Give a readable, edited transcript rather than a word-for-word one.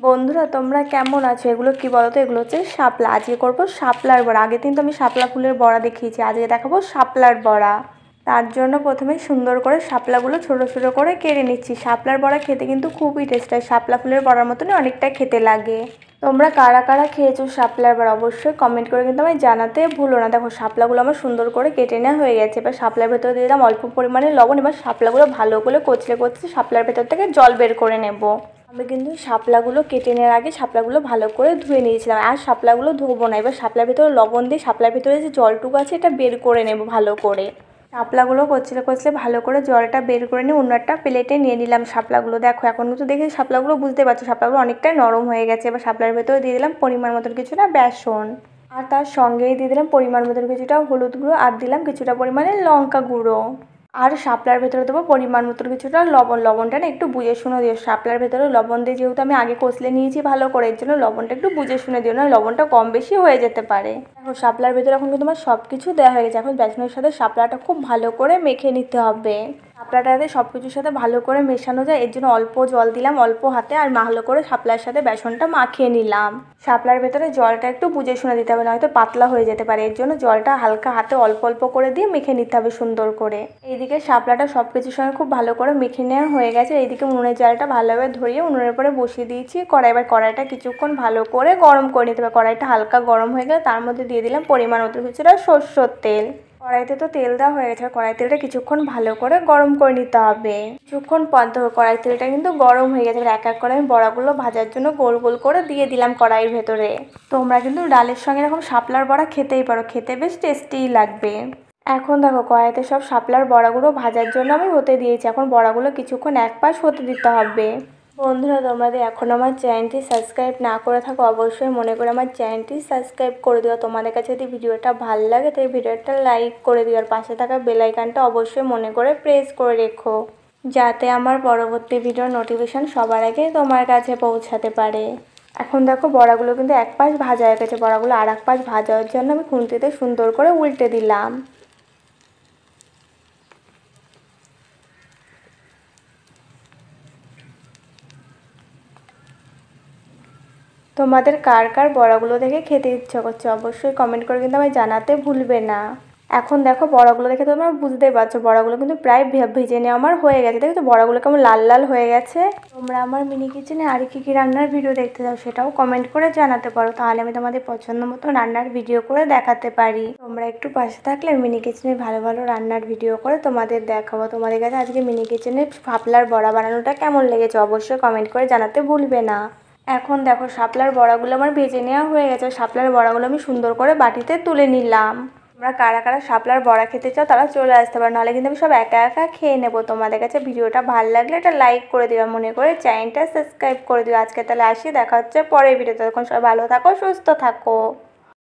বন্ধুরা তোমরা কেমন আছো? এগুলো কি বলো তো? এগুলো হচ্ছে শাপলা। আজকে করবো শাপলার বড়া। আগের দিন তো আমি শাপলা ফুলের বড়া দেখিয়েছি, আজকে দেখাবো শাপলার বড়া। তার জন্য প্রথমে সুন্দর করে শাপলাগুলো ছোট ছোট করে কেটে নিচ্ছি। শাপলার বড়া খেতে কিন্তু খুবই টেস্ট হয়, শাপলা ফুলের বড়ার মতনই অনেকটা খেতে লাগে। তোমরা কারা কারা খেয়েছো শাপলার বড়া অবশ্যই কমেন্ট করে কিন্তু আমায় জানাতে ভুলো না। দেখো শাপলাগুলো আমার সুন্দর করে কেটে নেওয়া হয়ে গেছে। এবার শাপলার ভেতরে দিয়ে দিলাম অল্প পরিমাণে লবণ। এবার শাপলাগুলো ভালো করে কচলে কচলে শাপলার ভেতর থেকে জল বের করে নেব। আমি কিন্তু শাপলাগুলো কেটে নেওয়ার আগে শাপলাগুলো ভালো করে ধুয়ে নিয়েছিলাম, আর শাপলাগুলো ধোবো না। এবার শাপলার ভিতরে লবণ দিয়ে শাপলার ভিতরে যে জলটুকু আছে এটা বের করে নেব ভালো করে। শাপলাগুলো কচলে কচলে ভালো করে জলটা বের করে নিয়ে অন্য একটা প্লেটে নিয়ে নিলাম শাপলাগুলো। দেখো এখন কিন্তু দেখে শাপলাগুলো বুঝতে পারছো শাপলাগুলো অনেকটাই নরম হয়ে গেছে। এবার শাপলার ভেতরে দিয়ে দিলাম পরিমাণ মতন কিছুটা বেসন, আর তার সঙ্গেই দিয়ে দিলাম পরিমাণ মতন কিছুটা হলুদ গুঁড়ো, আর দিলাম কিছুটা পরিমাণে লঙ্কা গুঁড়ো। আর শাপলার ভেতরে দেবো পরিমাণ মতো কিছুটা লবণ। লবণটা না একটু বুঝে শুনে দিও। শাপলার ভেতরে লবণ দিয়ে যেহেতু আমি আগে কষলে নিয়েছি ভালো করে, এর জন্য লবণটা একটু বুঝে শুনে দিও, না লবণটা কম বেশি হয়ে যেতে পারে। দেখো শাপলার ভেতরে এখন কিন্তু আমার সব কিছু দেওয়া হয়ে গেছে। এখন বেসনের সাথে শাপলাটা খুব ভালো করে মেখে নিতে হবে। শাপলাটাতে সব কিছুর সাথে ভালো করে মেশানো যায়, এর জন্য অল্প জল দিলাম অল্প হাতে, আর ভালো করে শাপলার সাথে বেসনটা মাখিয়ে নিলাম। শাপলার ভেতরে জলটা একটু বুঝে শুনে দিতে হবে, নয়তো পাতলা হয়ে যেতে পারে। এর জন্য জলটা হালকা হাতে অল্প অল্প করে দিয়ে মেখে নিতে হবে সুন্দর করে। এইদিকে শাপলাটা সব কিছুর সঙ্গে খুব ভালো করে মেখে নেওয়া হয়ে গেছে। এইদিকে উনুনের জালটা ভালোভাবে ধরিয়ে উনুনের পরে বসিয়ে দিয়েছি কড়াই। এবার কড়াইটা কিছুক্ষণ ভালো করে গরম করে নিতে হবে। কড়াইটা হালকা গরম হয়ে গেলে তার মধ্যে দিয়ে দিলাম পরিমাণ মতো কিছুটা সরষের তেল। কড়াইতে তো তেল দেওয়া হয়ে গেছে, কড়াই তেলটা কিছুক্ষণ ভালো করে গরম করে নিতে হবে। কিছুক্ষণ পর দেখো কড়াই তেলটা কিন্তু গরম হয়ে গেছে। এবার এক এক করে আমি বড়াগুলো ভাজার জন্য গোল গোল করে দিয়ে দিলাম কড়াইয়ের ভেতরে। তোমরা কিন্তু ডালের সঙ্গে এরকম শাপলার বড়া খেতেই পারো, খেতে বেশ টেস্টিই লাগবে। এখন দেখো কড়াইতে সব শাপলার বড়াগুলো ভাজার জন্য আমি হতে দিয়েছি। এখন বড়াগুলো কিছুক্ষণ এক পাশ হতে দিতে হবে। বন্ধুরা তোমাদের এখন আমার চ্যানেলটি সাবস্ক্রাইব না করে থাকো অবশ্যই মনে করে আমার চ্যানেলটি সাবস্ক্রাইব করে দিও। তোমাদের কাছে যদি ভিডিওটা ভালো লাগে তাই ভিডিওটা লাইক করে দিও, আর পাশে থাকা বেল আইকনটা অবশ্যই মনে করে প্রেস করে রেখো, যাতে আমার পরবর্তী ভিডিওর নোটিফিকেশান সবার আগে তোমার কাছে পৌঁছাতে পারে। এখন দেখো বড়াগুলো কিন্তু এক পাশ ভাজা হয়ে গেছে। বড়াগুলো আর এক পাশ ভাজার জন্য আমি খুন্তিতে সুন্দর করে উল্টে দিলাম। তোমাদের কার কার বড়াগুলো দেখে খেতে ইচ্ছা করছে অবশ্যই কমেন্ট করে কিন্তু আমায় জানাতে ভুলবে না। এখন দেখো বড়াগুলো দেখে তোমরা বুঝতেই পারছো বড়াগুলো কিন্তু প্রায় ভেজে নেওয়া আমার হয়ে গেছে। দেখো তো বড়াগুলো কেমন লাল লাল হয়ে গেছে। তোমরা আমার মিনি কিচেনে আর কি কি রান্নার ভিডিও দেখতে চাও সেটাও কমেন্ট করে জানাতে পারো, তাহলে আমি তোমাদের পছন্দ মতো রান্নার ভিডিও করে দেখাতে পারি। তোমরা একটু পাশে থাকলে মিনি কিচেনে ভালো ভালো রান্নার ভিডিও করে তোমাদের দেখাবো। তোমাদের কাছে আজকে মিনি কিচেনে শাপলার বড়া বানানোটা কেমন লেগেছে অবশ্যই কমেন্ট করে জানাতে ভুলবে না। এখন দেখো শাপলার বড়াগুলো আমার ভেজে নেওয়া হয়ে গেছে। শাপলার বড়াগুলো আমি সুন্দর করে বাটিতে তুলে নিলাম। তোমরা কারা কারা শাপলার বড়া খেতে চাও তারা চলে আসতে পারো, নাহলে কিন্তু আমি সব একা একা খেয়ে নেবো। তোমাদের কাছে ভিডিওটা ভালো লাগলে এটা লাইক করে দিও, মনে করে চ্যানেলটা সাবস্ক্রাইব করে দিও। আজকে তাহলে আসি, দেখা হচ্ছে পরের ভিডিওতে। তখন সবাই ভালো থাকো সুস্থ থাকো।